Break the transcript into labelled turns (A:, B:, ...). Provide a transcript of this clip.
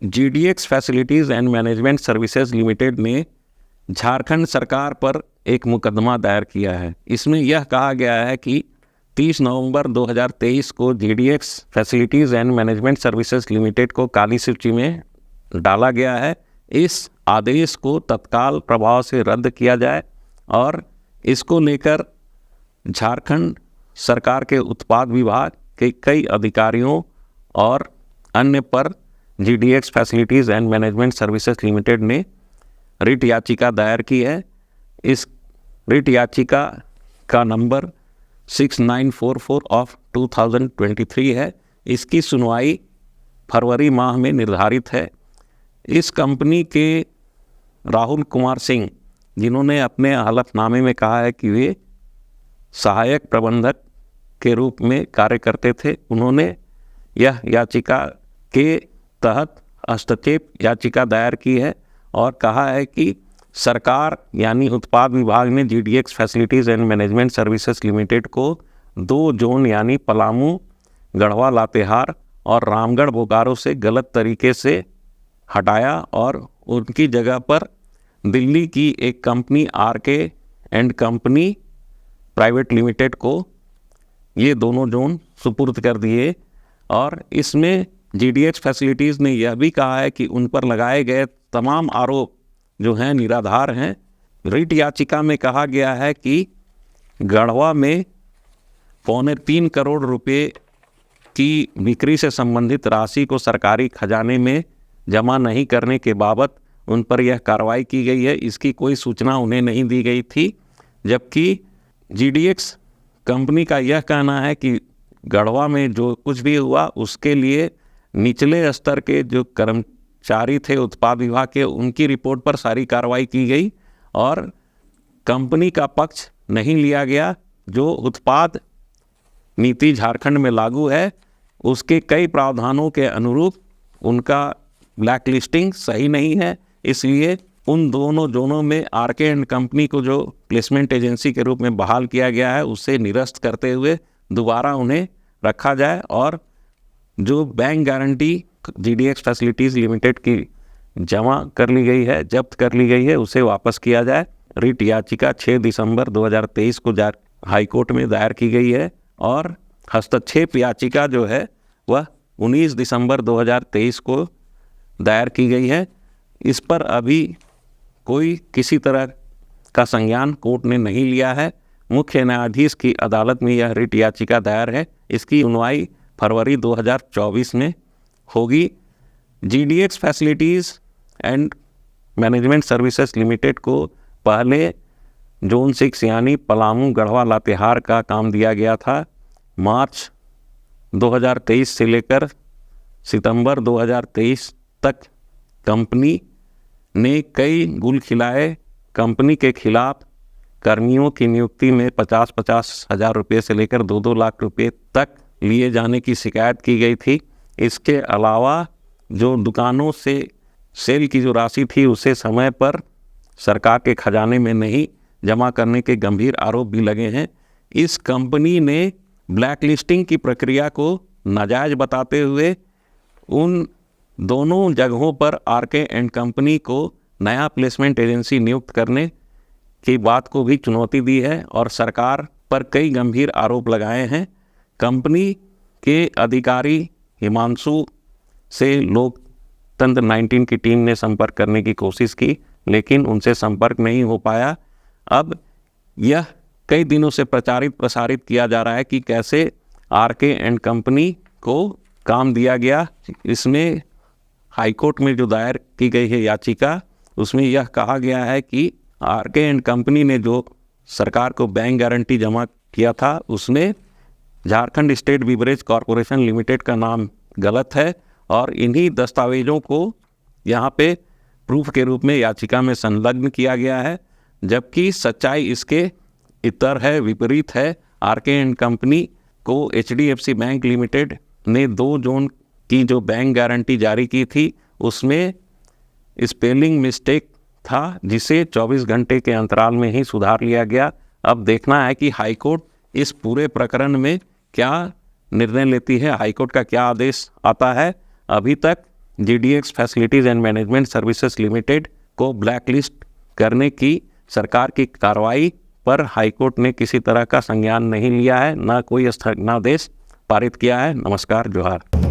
A: जीडीएक्स facilities and management services limited ने झारखंड सरकार पर एक मुकदमा दायर किया है। इसमें यह कहा गया है कि 30 नवंबर 2023 को GDX facilities and management services limited को काली सूची में डाला गया है। इस आदेश को तत्काल प्रभाव से रद्द किया जाए और इसको लेकर झारखंड सरकार के उत्पाद विभाग के कई अधिकारियों और अन्य पर GDX facilities and management services limited ने रिट याचिका दायर की है। इस रिट याचिका का नंबर 6944 ऑफ 2023 है। इसकी सुनवाई फरवरी माह में निर्धारित है। इस कंपनी के राहुल कुमार सिंह, जिन्होंने अपने हलफनामे में कहा है कि वे सहायक प्रबंधक के रूप में कार्य करते थे, उन्होंने यह याचिका के तहत हस्तक्षेप याचिका दायर की है और कहा है कि सरकार यानी उत्पाद विभाग ने GDX facilities and management services limited को 2 जोन यानी पलामू, गढ़वा लातेहार और रामगढ़ बोकारो से गलत तरीके से हटाया और उनकी जगह पर दिल्ली की एक company RK and company private limited को ये दोनों जोन सुपुर्द कर दिए। और इसमें जीडीएक्स फैसिलिटीज़ ने यह भी कहा है कि उन पर लगाए गए तमाम आरोप जो हैं निराधार हैं। रिट याचिका में कहा गया है कि गढ़वा में 2.25 करोड़ रुपए की बिक्री से संबंधित राशि को सरकारी खजाने में जमा नहीं करने के बाबत उन पर यह कार्रवाई की गई है। इसकी कोई सूचना उन्हें नहीं दी गई थी, जबकि जीडीएक्स कंपनी का यह कहना है कि गढ़वा में जो कुछ भी हुआ उसके लिए निचले स्तर के जो कर्मचारी थे उत्पाद विभाग के, उनकी रिपोर्ट पर सारी कार्रवाई की गई और कंपनी का पक्ष नहीं लिया गया। जो उत्पाद नीति झारखंड में लागू है उसके कई प्रावधानों के अनुरूप उनका ब्लैक लिस्टिंग सही नहीं है, इसलिए उन दोनों जोनों में आरके एंड कंपनी को जो प्लेसमेंट एजेंसी के रूप में बहाल किया गया है उससे निरस्त करते हुए दोबारा उन्हें रखा जाए और जो बैंक गारंटी जीडीएक्स फैसिलिटीज़ लिमिटेड की जमा कर ली गई है, जब्त कर ली गई है, उसे वापस किया जाए। रिट याचिका 6 दिसंबर 2023 को हाई कोर्ट में दायर की गई है और हस्तक्षेप याचिका जो है वह 19 दिसंबर 2023 को दायर की गई है। इस पर अभी कोई किसी तरह का संज्ञान कोर्ट ने नहीं लिया है। मुख्य न्यायाधीश की अदालत में यह रिट याचिका दायर है। इसकी सुनवाई फरवरी 2024 में होगी। GDX facilities and management services limited को पहले जोन 6 यानी पलामू, गढ़वा, लातेहार का काम दिया गया था। मार्च 2023 से लेकर सितंबर 2023 तक कंपनी ने कई गुल खिलाए। कंपनी के खिलाफ कर्मियों की नियुक्ति में 50-50 हज़ार रुपये से लेकर 2-2 लाख रुपये तक लिए जाने की शिकायत की गई थी। इसके अलावा जो दुकानों से सेल की जो राशि थी उसे समय पर सरकार के खजाने में नहीं जमा करने के गंभीर आरोप भी लगे हैं। इस कंपनी ने ब्लैक लिस्टिंग की प्रक्रिया को नाजायज़ बताते हुए उन दोनों जगहों पर आरके एंड कंपनी को नया प्लेसमेंट एजेंसी नियुक्त करने की बात को भी चुनौती दी है और सरकार पर कई गंभीर आरोप लगाए हैं। कंपनी के अधिकारी हिमांशु से लोकतंत्र 19 की टीम ने संपर्क करने की कोशिश की, लेकिन उनसे संपर्क नहीं हो पाया। अब यह कई दिनों से प्रसारित किया जा रहा है कि कैसे आरके एंड कंपनी को काम दिया गया। इसमें हाईकोर्ट में जो दायर की गई है याचिका, उसमें यह कहा गया है कि आरके एंड कंपनी ने जो सरकार को बैंक गारंटी जमा किया था उसमें Jharkhand state beverage corporation limited का नाम गलत है और इन्हीं दस्तावेजों को यहाँ पे प्रूफ के रूप में याचिका में संलग्न किया गया है, जबकि सच्चाई इसके इतर है, विपरीत है। आरके एंड कंपनी को एचडीएफसी बैंक लिमिटेड ने 2 जोन की जो बैंक गारंटी जारी की थी उसमें स्पेलिंग मिस्टेक था, जिसे 24 घंटे के अंतराल में ही सुधार लिया गया। अब देखना है कि हाईकोर्ट इस पूरे प्रकरण में क्या निर्णय लेती है, हाईकोर्ट का क्या आदेश आता है। अभी तक GDX facilities and management services limited को ब्लैकलिस्ट करने की सरकार की कार्रवाई पर हाईकोर्ट ने किसी तरह का संज्ञान नहीं लिया है, ना कोई स्थगनादेश पारित किया है। नमस्कार, जोहार।